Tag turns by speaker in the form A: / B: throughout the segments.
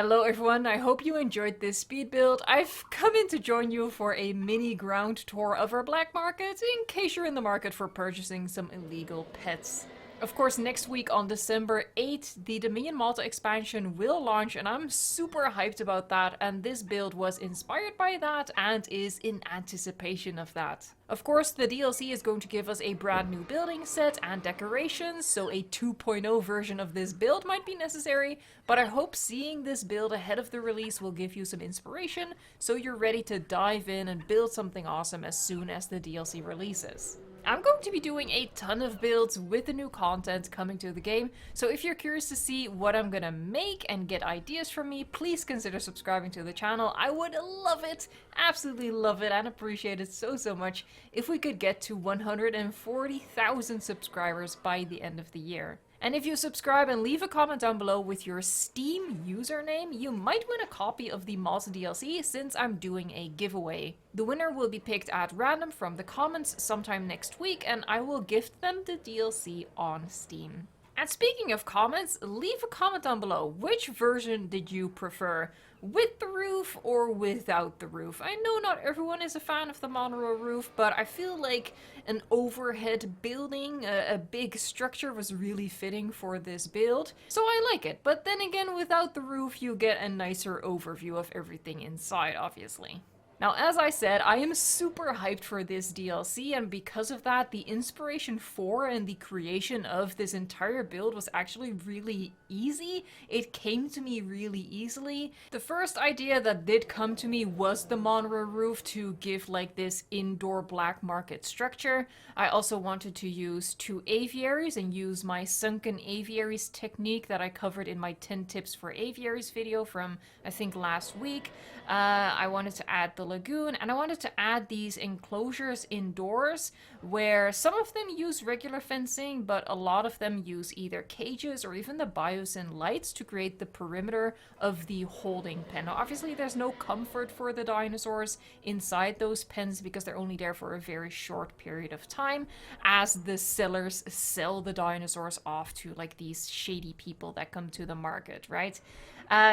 A: Hello everyone, I hope you enjoyed this speed build. I've come in to join you for a mini ground tour of our black market, in case you're in the market for purchasing some illegal pets. Of course, next week on December 8th, the Dominion Malta Expansion will launch, and I'm super hyped about that, and this build was inspired by that and is in anticipation of that. Of course, the DLC is going to give us a brand new building set and decorations, so a 2.0 version of this build might be necessary, but I hope seeing this build ahead of the release will give you some inspiration, so you're ready to dive in and build something awesome as soon as the DLC releases. I'm going to be doing a ton of builds with the new content coming to the game, so if you're curious to see what I'm gonna make and get ideas from me, please consider subscribing to the channel. I would love it, absolutely love it, and appreciate it so much if we could get to 140,000 subscribers by the end of the year. And if you subscribe and leave a comment down below with your Steam username, you might win a copy of the Malta DLC since I'm doing a giveaway. The winner will be picked at random from the comments sometime next week, and I will gift them the DLC on Steam. And speaking of comments, leave a comment down below. Which version did you prefer? With the roof or without the roof? I know not everyone is a fan of the monorail roof, but I feel like an overhead building, a big structure was really fitting for this build. So I like it, but then again, without the roof, you get a nicer overview of everything inside, obviously. Now, as I said, I am super hyped for this DLC, and because of that, the inspiration for and the creation of this entire build was actually really easy. It came to me really easily. The first idea that did come to me was the monorail roof to give like this indoor black market structure. I also wanted to use 2 aviaries and use my sunken aviaries technique that I covered in my 10 tips for aviaries video from, I think, last week. I wanted to add the lagoon, and I wanted to add these enclosures indoors where some of them use regular fencing, but a lot of them use either cages or even the biosyn lights to create the perimeter of the holding pen. Now, obviously there's no comfort for the dinosaurs inside those pens because they're only there for a very short period of time, as the sellers sell the dinosaurs off to like these shady people that come to the market, right?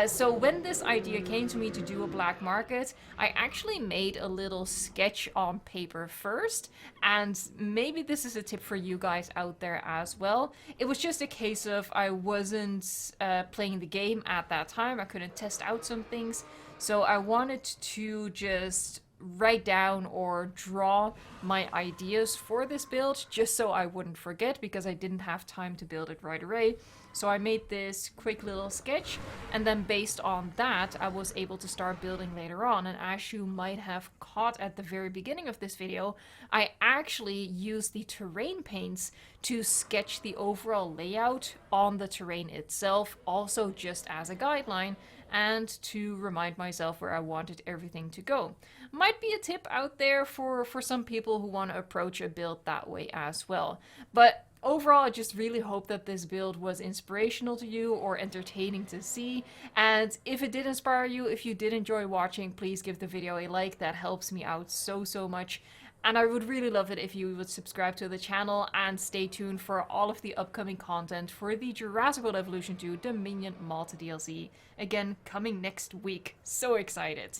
A: So when this idea came to me to do a black market, I actually made a little sketch on paper first, and maybe this is a tip for you guys out there as well. It was just a case of I wasn't playing the game at that time. I couldn't test out some things, so I wanted to just write down or draw my ideas for this build just so I wouldn't forget, because I didn't have time to build it right away. So I made this quick little sketch, and then based on that I was able to start building later on. And as you might have caught at the very beginning of this video, I actually used the terrain paints to sketch the overall layout on the terrain itself, also just as a guideline, and to remind myself where I wanted everything to go. Might be a tip out there for some people who want to approach a build that way as well. But overall, I just really hope that this build was inspirational to you or entertaining to see. And if it did inspire you, if you did enjoy watching, please give the video a like. That helps me out so much. And I would really love it if you would subscribe to the channel and stay tuned for all of the upcoming content for the Jurassic World Evolution 2 Dominion Malta DLC. Again, coming next week. So excited.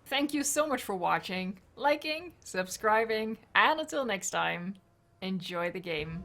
A: Thank you so much for watching, liking, subscribing, and until next time, enjoy the game.